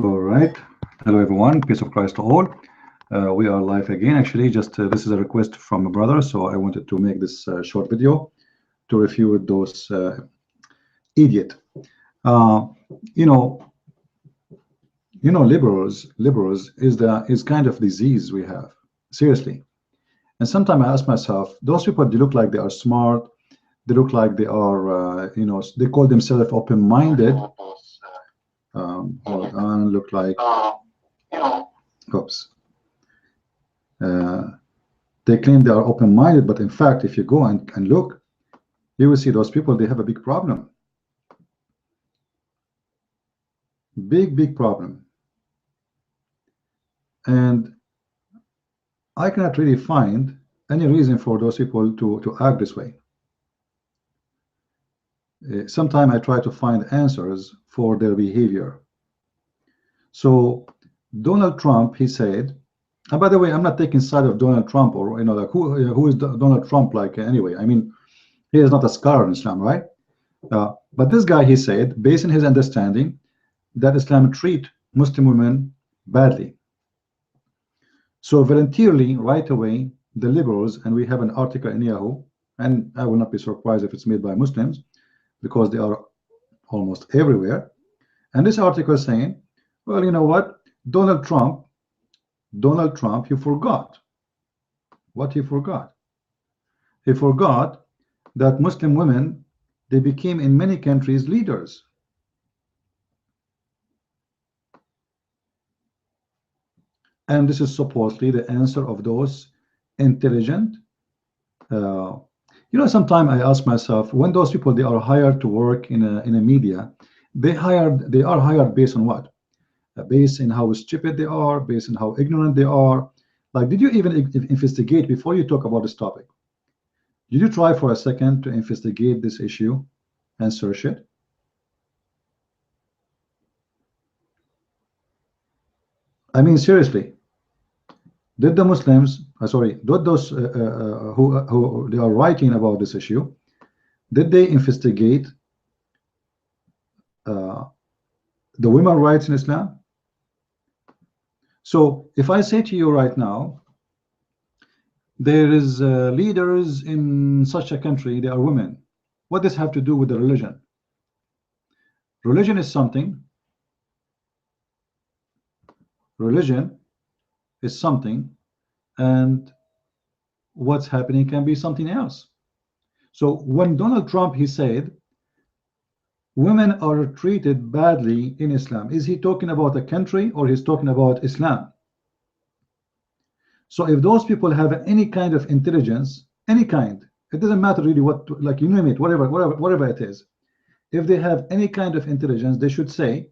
All right. Hello, everyone. Peace of Christ to all. We are live again. Actually, just this is a request from a brother, so I wanted to make this short video to refute those idiot. Uh, you know, liberals is kind of disease we have. Seriously. And sometimes I ask myself, those people, they look like they are smart. They look like they are, they call themselves open-minded. Hold on, look like, oops. They claim they are open-minded, but in fact, if you go and look, you will see those people, they have a big problem. Big problem. And I cannot really find any reason for those people to act this way. Sometimes I try to find answers for their behavior. So Donald Trump, he said, and by the way, I'm not taking side of Donald Trump, or like who is Donald Trump like anyway. I mean, he is not a scholar in Islam, right? But this guy, he said, based on his understanding, that Islam treat Muslim women badly. So voluntarily, right away, the liberals, and we have an article in Yahoo, and I will not be surprised if it's made by Muslims, because they are almost everywhere. And this article is saying, well, you know what, Donald Trump, you forgot. What he forgot? He forgot that Muslim women, they became in many countries leaders. And this is supposedly the answer of those intelligent. Sometimes I ask myself, when those people, they are hired to work in a media, they are hired based on what? Based on how stupid they are, based on how ignorant they are. Like, did you even investigate before you talk about this topic? Did you try for a second to investigate this issue and search it? I mean, seriously, did the Muslims, did those who they are writing about this issue, did they investigate the women rights in Islam? So if I say to you right now, there is leaders in such a country, they are women, what does have to do with the religion? Religion is something, and what's happening can be something else. So when Donald Trump, he said women are treated badly in Islam, is he talking about a country or he's talking about Islam? So if those people have any kind of intelligence, any kind, it doesn't matter really what, like, you name it, whatever it is, if they have any kind of intelligence, they should say,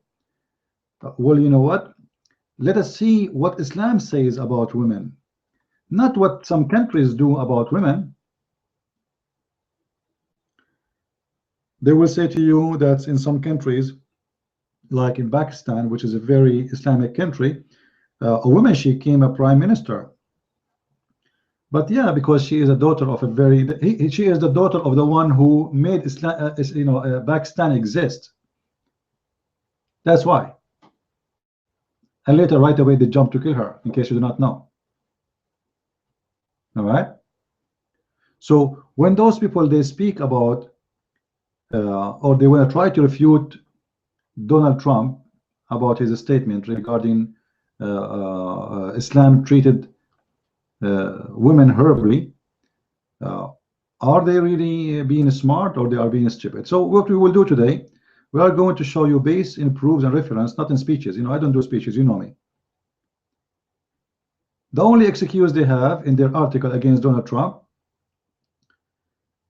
well, you know what, let us see what Islam says about women, not what some countries do about women. They will say to you that in some countries, like in Pakistan, which is a very Islamic country, a woman, she became a prime minister. But yeah, because she is a daughter of a she is the daughter of the one who made Islam, Pakistan exist. That's why. And later, right away, they jumped to kill her, in case you do not know. All right. So when those people, they speak about, or they want to try to refute Donald Trump about his statement regarding Islam treated women horribly, are they really being smart or they are being stupid? So what we will do today, we are going to show you based in proofs and reference, not in speeches. I don't do speeches, you know me. The only excuse they have in their article against Donald Trump,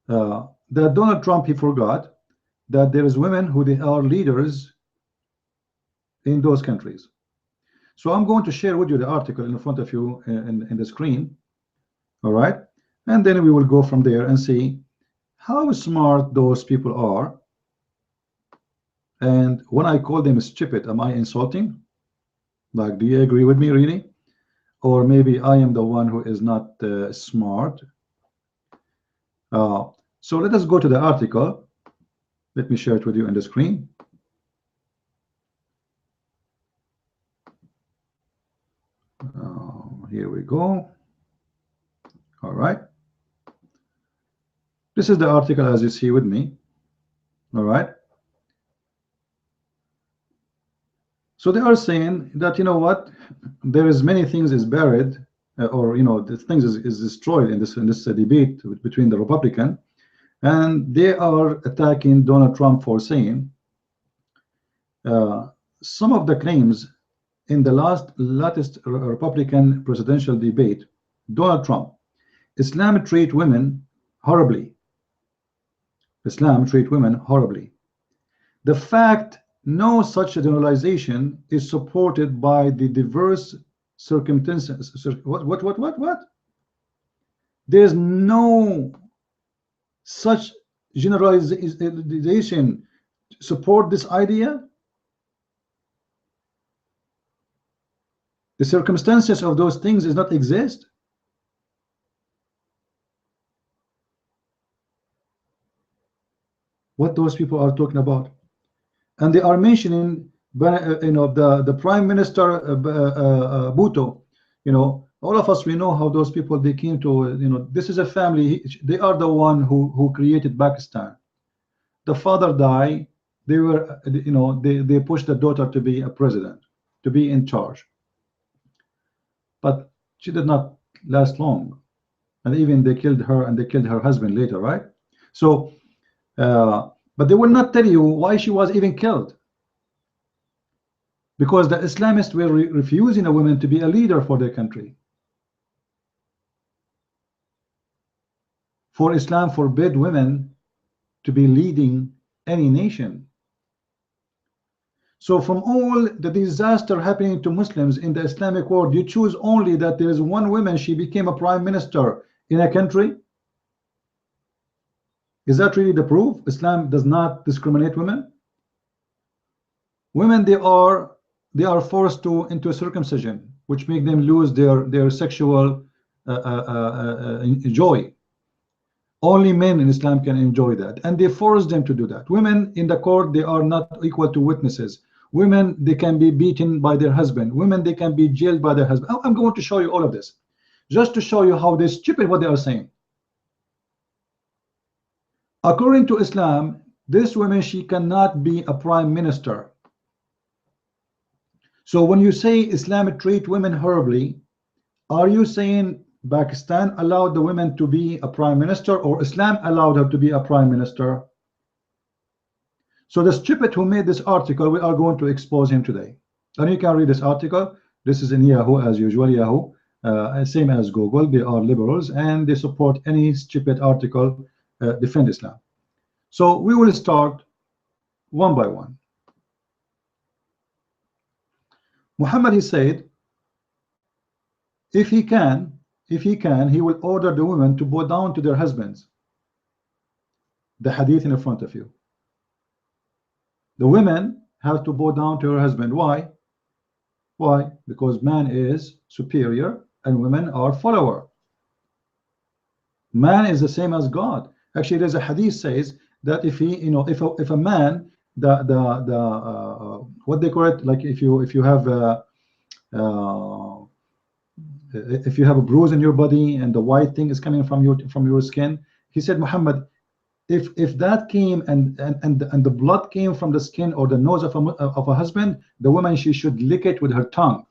that Donald Trump, he forgot that there is women who they are leaders in those countries. So I'm going to share with you the article in front of you in the screen. All right, and then we will go from there and see how smart those people are. And when I call them stupid, am I insulting? Like, do you agree with me really? Or maybe I am the one who is not smart. So let us go to the article. Let me share it with you on the screen. Here we go. All right. This is the article as you see with me. All right. So they are saying that, you know what, there is many things is buried, or you know, the things is destroyed in this debate between the Republican, and they are attacking Donald Trump for saying some of the claims in the latest Republican presidential debate. Donald Trump: Islam treat women horribly. Islam treat women horribly. The fact no such generalization is supported by the diverse circumstances. What? There's no such generalization support this idea. The circumstances of those things does not exist. What those people are talking about, and they are mentioning, you know, the Prime Minister Bhutto. You know, all of us, we know how those people, they came to, you know, this is a family. They are the one who created Pakistan. The father died. They were, you know, they pushed the daughter to be a president, to be in charge, but she did not last long, and even they killed her, and they killed her husband later, right? So but they will not tell you why she was even killed, because the Islamists were refusing a woman to be a leader for their country. For Islam forbid women to be leading any nation. So from all the disaster happening to Muslims in the Islamic world, you choose only that there is one woman, she became a prime minister in a country? Is that really the proof Islam does not discriminate women? Women, they are forced into circumcision, which make them lose their sexual joy. Only men in Islam can enjoy that, and they force them to do that. Women in the court, they are not equal to witnesses. Women, they can be beaten by their husband. Women, they can be jailed by their husband. I'm going to show you all of this, just to show you how they're stupid what they are saying. According to Islam, this woman, she cannot be a prime minister. So when you say Islam treat women horribly, are you saying Pakistan allowed the women to be a prime minister, or Islam allowed her to be a prime minister? So the stupid who made this article, we are going to expose him today. And you can read this article. This is in Yahoo, as usual. Yahoo, same as Google. They are liberals, and they support any stupid article defend Islam. So we will start one by one. Muhammad, he said, if he can, he will order the women to bow down to their husbands. The hadith in front of you. The women have to bow down to her husband. Why? Why? Because man is superior and women are follower. Man is the same as God. Actually, there's a hadith says that if he, you know, if a man, what they call it, like if you have a bruise in your body and the white thing is coming from your skin, he said, Muhammad, if that came and the blood came from the skin or the nose of a husband, the woman, she should lick it with her tongue,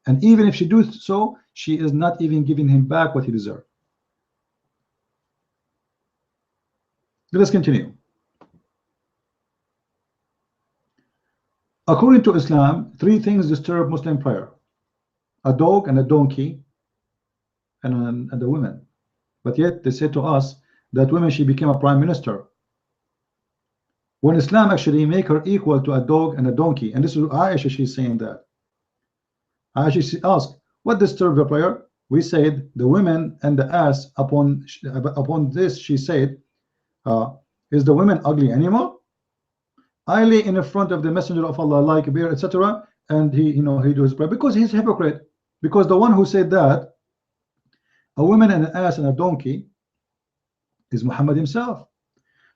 and even if she does so, she is not even giving him back what he deserved. Let us continue. According to Islam, three things disturb Muslim prayer: a dog and a donkey and the women. But yet they say to us that women, she became a prime minister, when Islam actually make her equal to a dog and a donkey. And this is Aisha, she's saying that. Aisha, she asked, what disturbed the prayer? We said the women and the ass. Upon this she said, is the women ugly animal? I lay in the front of the messenger of Allah like a bear, etc. And he, you know, he do his prayer, because he's a hypocrite. Because the one who said that a woman and an ass and a donkey is Muhammad himself.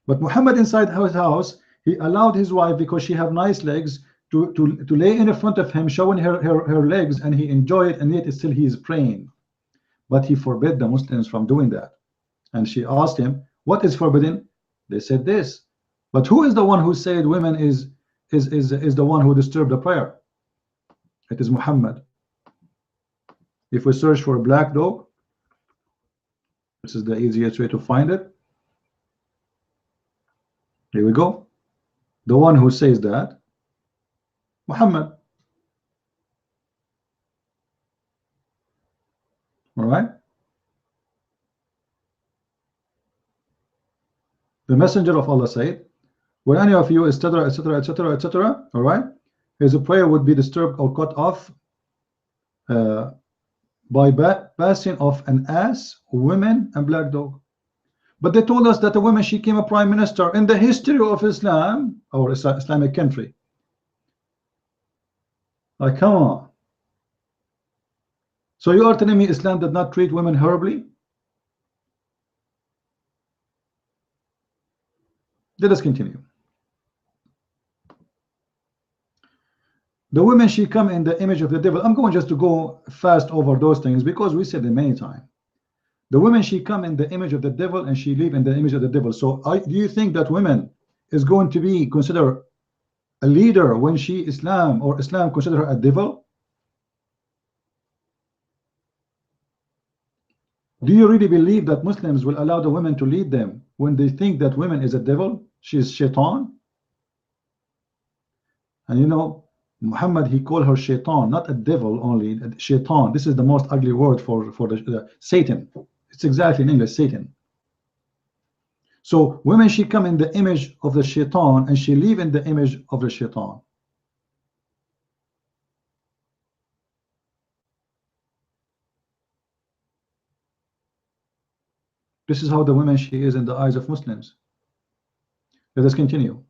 But Muhammad inside his house, he allowed his wife, because she have nice legs, to lay in front of him, showing her legs, and he enjoyed it, and yet still he is praying. But he forbid the Muslims from doing that. And she asked him, what is forbidden? They said this. But who is the one who said women is the one who disturbed the prayer? It is Muhammad. If we search for a black dog, this is the easiest way to find it. Here we go. The one who says that, Muhammad. All right. The messenger of Allah said, when any of you, etc., etc., etc., etc., all right, his prayer would be disturbed or cut off by passing of an ass, women, and black dog. But they told us that the woman, she became a prime minister in the history of Islam or Islamic country. Like, come on. So you are telling me Islam did not treat women horribly? Let us continue. The women, she come in the image of the devil. I'm going just to go fast over those things because we said it many times. The women, she come in the image of the devil and she live in the image of the devil. So do you think that women is going to be considered a leader when she Islam or Islam consider her a devil? Do you really believe that Muslims will allow the women to lead them when they think that women is a devil? She is shaitan. And you know, Muhammad, he called her shaitan, not a devil only, shaitan. This is the most ugly word for the Satan. It's exactly in English, Satan. So women, she come in the image of the shaitan and she live in the image of the shaitan. This is how the woman she is in the eyes of Muslims. Let us continue.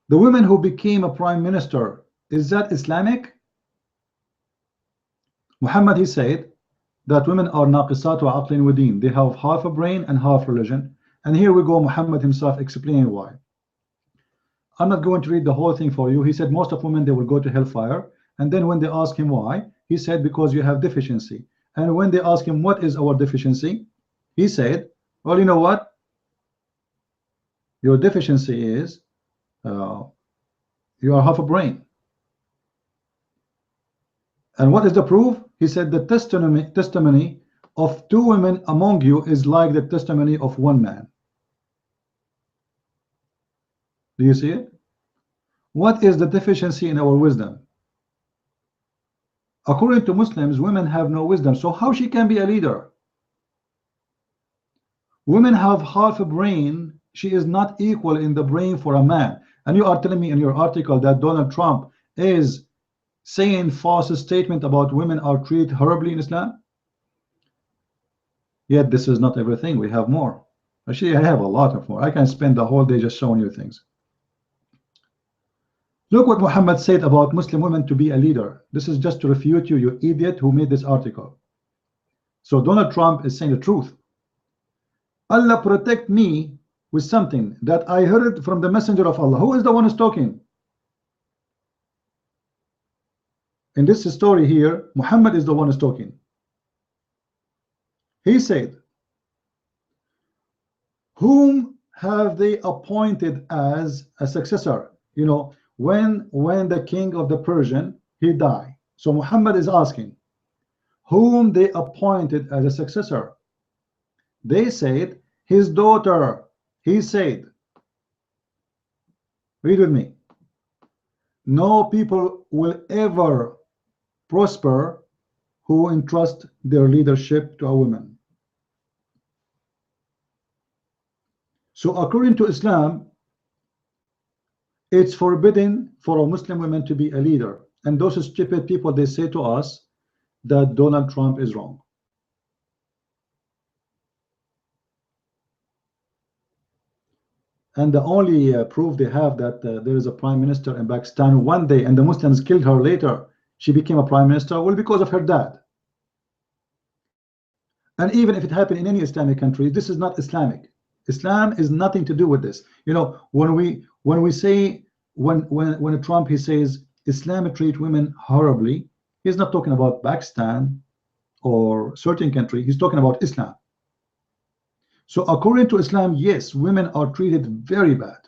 The woman who became a prime minister, is that Islamic? Muhammad, he said that women are naqisat wa aqlin wa deen. They have half a brain and half religion. And here we go, Muhammad himself explaining why. I'm not going to read the whole thing for you. He said most of women, they will go to hellfire. And then when they ask him why, he said because you have deficiency. And when they ask him what is our deficiency, he said, well, you know what? Your deficiency is you are half a brain. And what is the proof? He said the testimony of two women among you is like the testimony of one man. Do you see it? What is the deficiency in our wisdom? According to Muslims, women have no wisdom. So how she can be a leader? Women have half a brain. She is not equal in the brain for a man. And you are telling me in your article that Donald Trump is saying false statement about women are treated horribly in Islam? Yet this is not everything. We have more. Actually, I have a lot of more. I can spend the whole day just showing you things. Look what Muhammad said about Muslim women to be a leader. This is just to refute you, you idiot who made this article. So Donald Trump is saying the truth. Allah protect me with something that I heard from the messenger of Allah. Who is the one who's talking? In this story here, Muhammad is the one who's talking. He said, whom have they appointed as a successor? You know, when the king of the Persian, he died. So Muhammad is asking, whom they appointed as a successor? They said, his daughter. He said, read with me, no people will ever prosper who entrust their leadership to a woman. So according to Islam, it's forbidden for a Muslim woman to be a leader. And those stupid people, they say to us that Donald Trump is wrong. And the only proof they have that there is a prime minister in Pakistan one day and the Muslims killed her later, she became a prime minister, well, because of her dad. And even if it happened in any Islamic country, this is not Islamic. Islam is nothing to do with this. You know, when we say when Trump he says Islam treat women horribly, he's not talking about Pakistan or certain country. He's talking about Islam. So according to Islam, yes, women are treated very bad.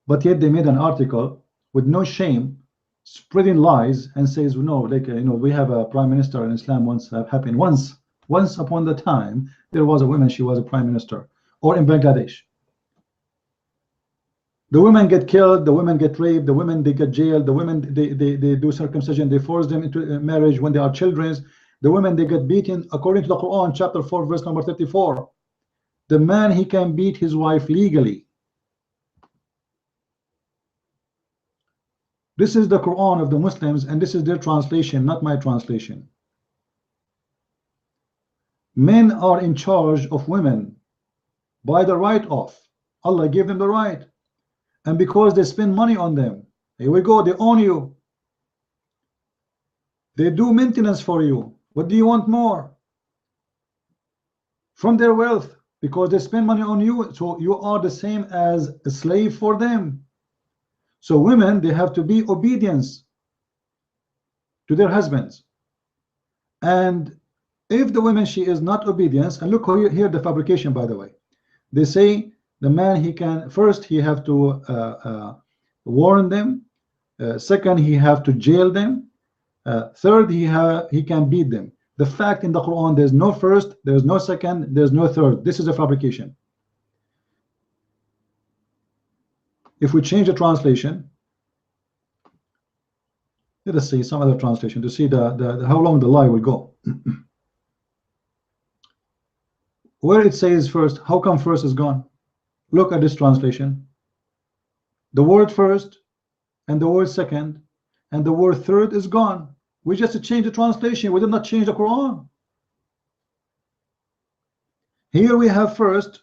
But yet they made an article with no shame, spreading lies and says, no, like you know, we have a prime minister in Islam once happened once upon the time there was a woman, she was a prime minister. Or in Bangladesh, the women get killed, the women get raped, the women they get jailed, the women they do circumcision, they force them into marriage when they are children, the women they get beaten. According to the Quran, chapter 4, verse number 34, the man he can beat his wife legally. This is the Quran of the Muslims, and this is their translation, not my translation. Men are in charge of women by the right of Allah gave them the right, and because they spend money on them, here we go, they own you, they do maintenance for you. What do you want more? From their wealth, because they spend money on you, so you are the same as a slave for them. So women, they have to be obedience to their husbands. And if the woman, she is not obedience, and look here the fabrication, by the way, they say the man, he can first, he have to warn them, second, he have to jail them, third, he can beat them. The fact in the Quran, there's no first, there's no second, there's no third. This is a fabrication. If we change the translation, let us see some other translation to see how long the lie will go. Where it says first, how come first is gone? Look at this translation. The word first and the word second and the word third is gone. We just changed the translation. We did not change the Quran. Here we have first,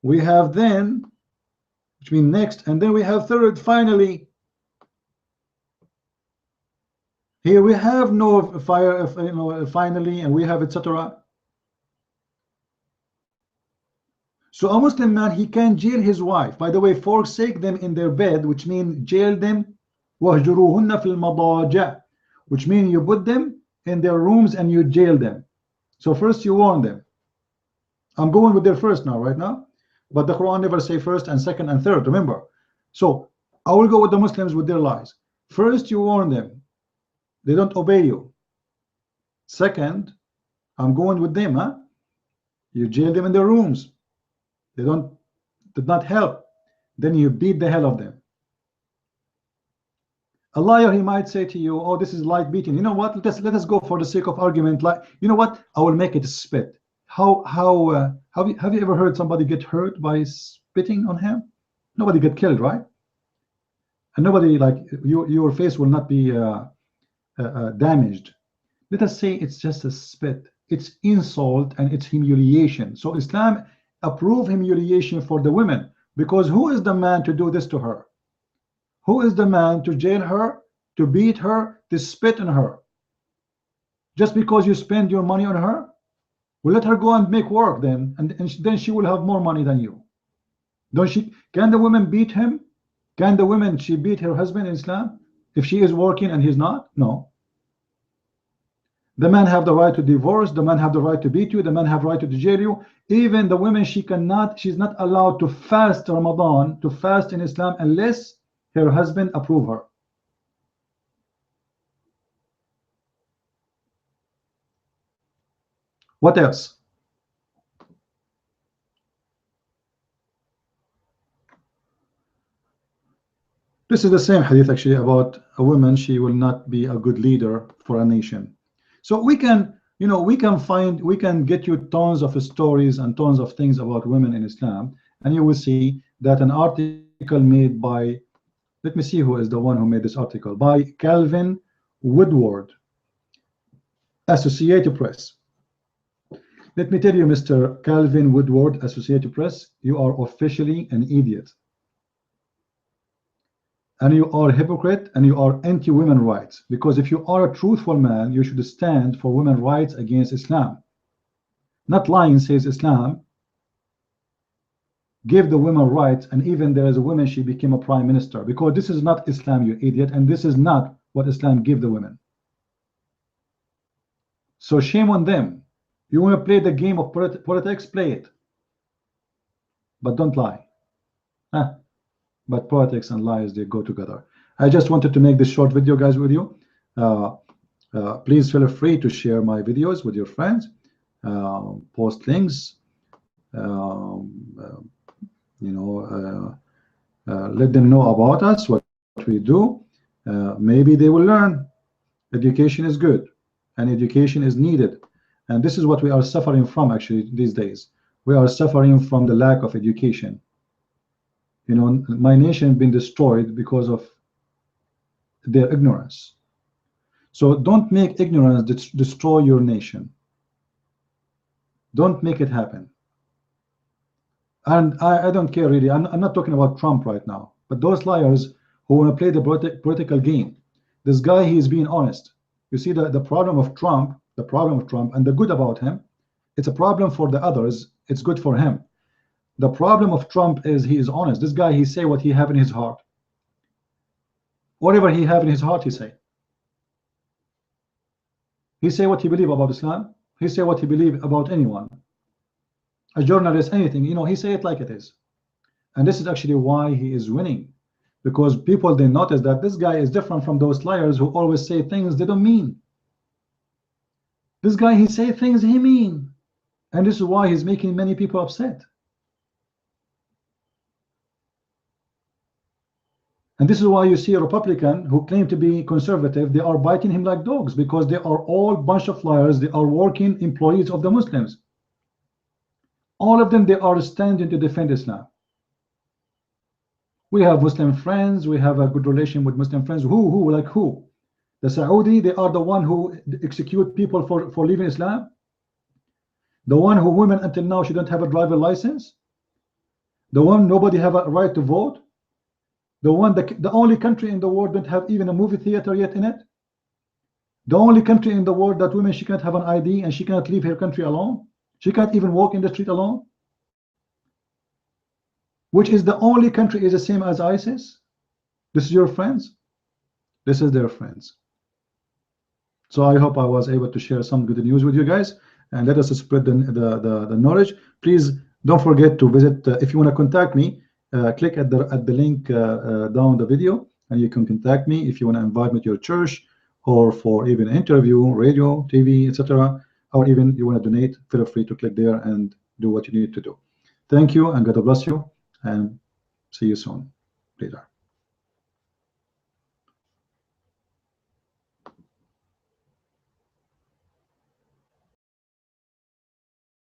we have then, which means next, and then we have third, finally. Here we have no fire, you know, finally, and we have etc. So a Muslim man, he can jail his wife. By the way, forsake them in their bed, which means jail them. وَهْجُرُوهُنَّ فِي الْمَضَاجِعِ, which means you put them in their rooms and you jail them. So first you warn them. I'm going with their first now, right now. But the Quran never say first and second and third, remember. So I will go with the Muslims with their lies. First you warn them. They don't obey you. Second, I'm going with them, huh? You jail them in their rooms. They did not help. Then you beat the hell of them. A liar, he might say to you, oh, this is light beating. You know what? Let us go for the sake of argument. Like, you know what? I will make it spit. Have you ever heard somebody get hurt by spitting on him? Nobody get killed, right? And nobody, like, your face will not be damaged. Let us say it's just a spit. It's insult and it's humiliation. So Islam approve humiliation for the women, because who is the man to do this to her? Who is the man to jail her, to beat her, to spit on her? Just because you spend your money on her? Well, let her go and make work then, and then she will have more money than you. Don't she? Can the woman beat him? Can the woman, she beat her husband in Islam if she is working and he's not? No. The man have the right to divorce, the man have the right to beat you, the man have the right to jail you. Even the woman, she's not allowed to fast Ramadan, to fast in Islam, unless her husband approve her. What else? This is the same hadith actually about a woman, she will not be a good leader for a nation. So we can, you know, we can get you tons of stories and tons of things about women in Islam, and you will see that an article made by, let me see who is the one who made this article, by Calvin Woodward, Associated Press. Let me tell you, Mr. Calvin Woodward, Associated Press, you are officially an idiot. And you are a hypocrite, and you are anti-women rights. Because if you are a truthful man, you should stand for women's rights against Islam. not lying, says Islam give the women rights, and even there is a woman, she became a prime minister, because this is not Islam, you idiot, and this is not what Islam give the women. So shame on them. You want to play the game of politics, play it, but don't lie. Huh? But politics and lies, they go together. I just wanted to make this short video, guys, with you. Please feel free to share my videos with your friends, post links, you know, let them know about us, what we do. Maybe they will learn. Education is good, and education is needed, and this is what we are suffering from actually these days. We are suffering from the lack of education. You know, my nation has been destroyed because of their ignorance. So don't make ignorance destroy your nation. Don't make it happen. And I don't care really. I'm not talking about Trump right now, but those liars who want to play the political game. This guy, he's being honest. You see, the problem of Trump, and the good about him, it's a problem for the others, it's good for him. The problem of Trump is he is honest. This guy, he say what he have in his heart. Whatever he have in his heart, he say. He say what he believe about Islam. He say what he believe about anyone. A journalist, anything, you know, he say it like it is. And this is actually why he is winning. Because people, they notice that this guy is different from those liars who always say things they don't mean. This guy, he say things he mean. And this is why he's making many people upset. And this is why you see a Republican who claim to be conservative, they are biting him like dogs, because they are all bunch of liars. They are working employees of the Muslims. All of them, they are standing to defend Islam. We have Muslim friends, we have a good relation with Muslim friends. Who, like who? The Saudi, they are the one who execute people for leaving Islam. The one who women until now shouldn't have a driver license. The one nobody have a right to vote. The one, the only country in the world don't have even a movie theater yet in it. The only country in the world that women, she can't have an ID and she cannot leave her country alone. She can't even walk in the street alone. Which is the only country is the same as ISIS. This is your friends. This is their friends. So I hope I was able to share some good news with you guys, and let us spread the knowledge. Please don't forget to visit. If you want to contact me, click at the link down the video, and you can contact me if you want to invite me to your church, or for even interview, radio, TV, etc., or even you want to donate. Feel free to click there and do what you need to do. Thank you, and God bless you, and see you soon. Later.